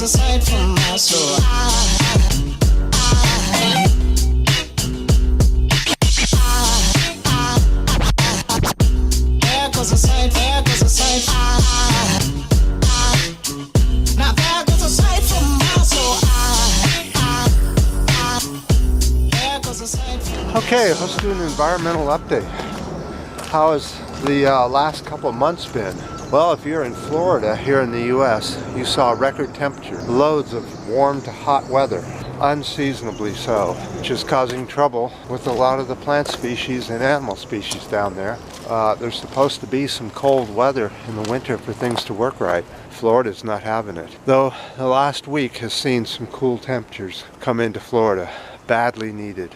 a sight for my soul. There goes a sight, there goes a sight. Now there goes a sight for my soul. There goes a sight for my soul. Okay, let's do an environmental update. How has the last couple of months been? Well, if you're in Florida here in the US, you saw record temperature, loads of warm to hot weather, unseasonably so, which is causing trouble with a lot of the plant species and animal species down there. There's supposed to be some cold weather in the winter for things to work right. Florida's not having it. Though the last week has seen some cool temperatures come into Florida, badly needed.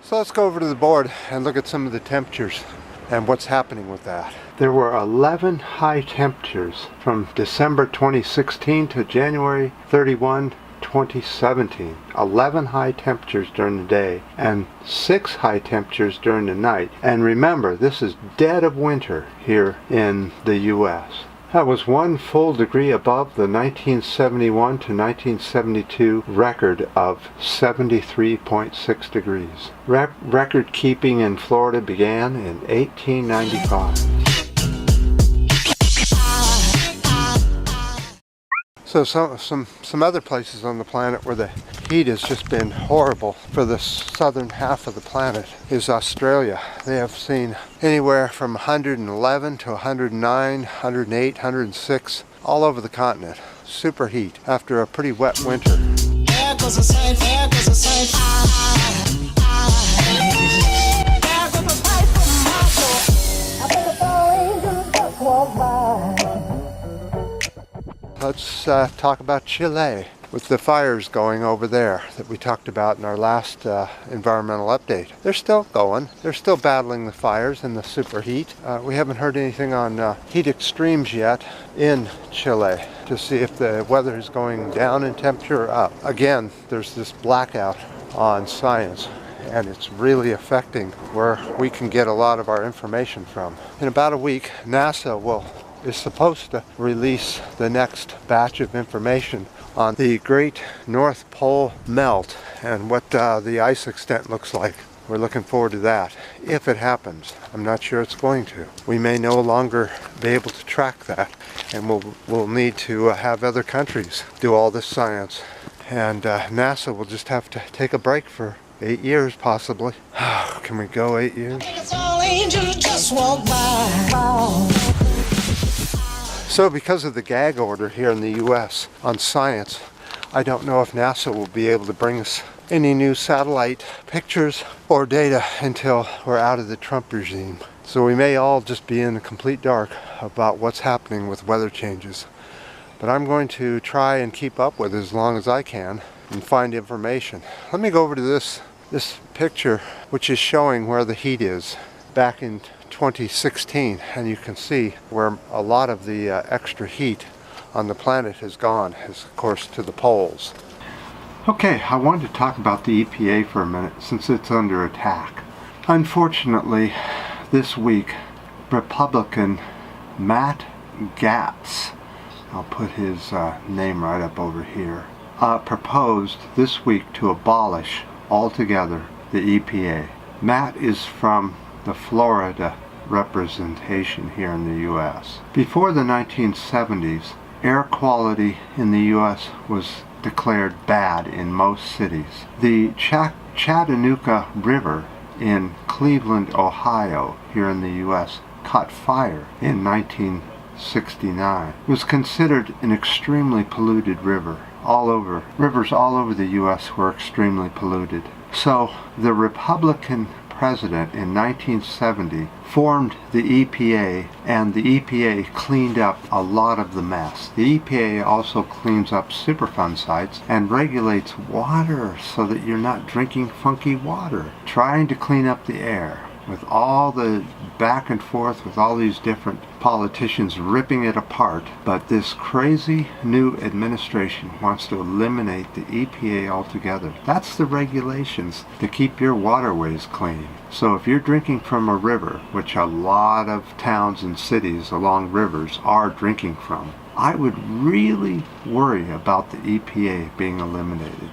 So let's go over to the board and look at some of the temperatures and what's happening with that. There were 11 high temperatures from December 2016 to January 31, 2017. 11 high temperatures during the day and 6 high temperatures during the night. And remember, this is dead of winter here in the US. That was 1 full degree above the 1971 to 1972 record of 73.6 degrees. Record keeping in Florida began in 1895. So some other places on the planet where the heat has just been horrible for the southern half of the planet is Australia. They have seen anywhere from 111 to 109, 108, 106 all over the continent. Super heat after a pretty wet winter. There goes a sight, there goes a sight. There goes a sight for my soul. I think a falling angel just walked by. Let's talk about Chile with the fires going over there that we talked about in our last environmental update. They're still going. They're still battling the fires and the superheat. We haven't heard anything on heat extremes yet in Chile to see if the weather is going down in temperature or up. Again, there's this blackout on science, and it's really affecting where we can get a lot of our information from. In about a week, NASA is supposed to release the next batch of information on the Great North Pole melt and what the ice extent looks like. We're looking forward to that, if it happens. I'm not sure it's going to. We may no longer be able to track that, and we'll need to have other countries do all this science. And NASA will just have to take a break for 8 years, possibly. Can we go 8 years? I think it's all angels just walked by. So because of the gag order here in the US on science, I don't know if NASA will be able to bring us any new satellite pictures or data until we're out of the Trump regime. So we may all just be in the complete dark about what's happening with weather changes. But I'm going to try and keep up with it as long as I can and find information. Let me go over to this picture, which is showing where the heat is back in 2016, and you can see where a lot of the extra heat on the planet has gone, is of course to the poles. Okay, I wanted to talk about the EPA for a minute since it's under attack. Unfortunately, this week, Republican Matt Gaetz, I'll put his name right up over here, proposed this week to abolish altogether the EPA. Matt is from the Florida representation here in the US. Before the 1970s, air quality in the US was declared bad in most cities. The Chattanooga River in Cleveland, Ohio, here in the US, caught fire in 1969. It was considered an extremely polluted river. Rivers all over the US were extremely polluted. So the Republican president in 1970 formed the EPA, and the EPA cleaned up a lot of the mess. The EPA also cleans up Superfund sites and regulates water so that you're not drinking funky water, trying to clean up the air. with all the back and forth with all these different politicians ripping it apart. But this crazy new administration wants to eliminate the EPA altogether. That's the regulations to keep your waterways clean. So if you're drinking from a river, which a lot of towns and cities along rivers are drinking from, I would really worry about the EPA being eliminated.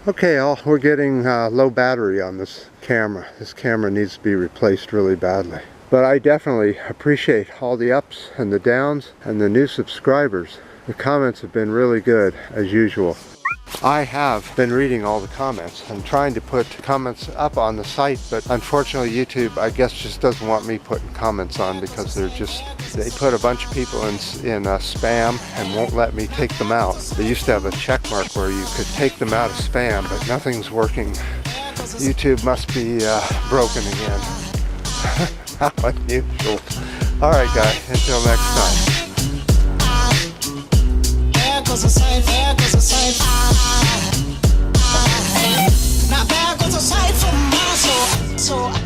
Okay, we're getting low battery on this camera. This camera needs to be replaced really badly. But I definitely appreciate all the ups and the downs and the new subscribers. The comments have been really good, as usual. I have been reading all the comments and trying to put comments up on the site, but unfortunately YouTube, I guess, just doesn't want me putting comments on because they put a bunch of people in spam and won't let me take them out. They used to have a check mark where you could take them out of spam, but nothing's working. YouTube must be broken again. How unusual. Alright guys, until next time. Not bad, 'cause a sight for my soul.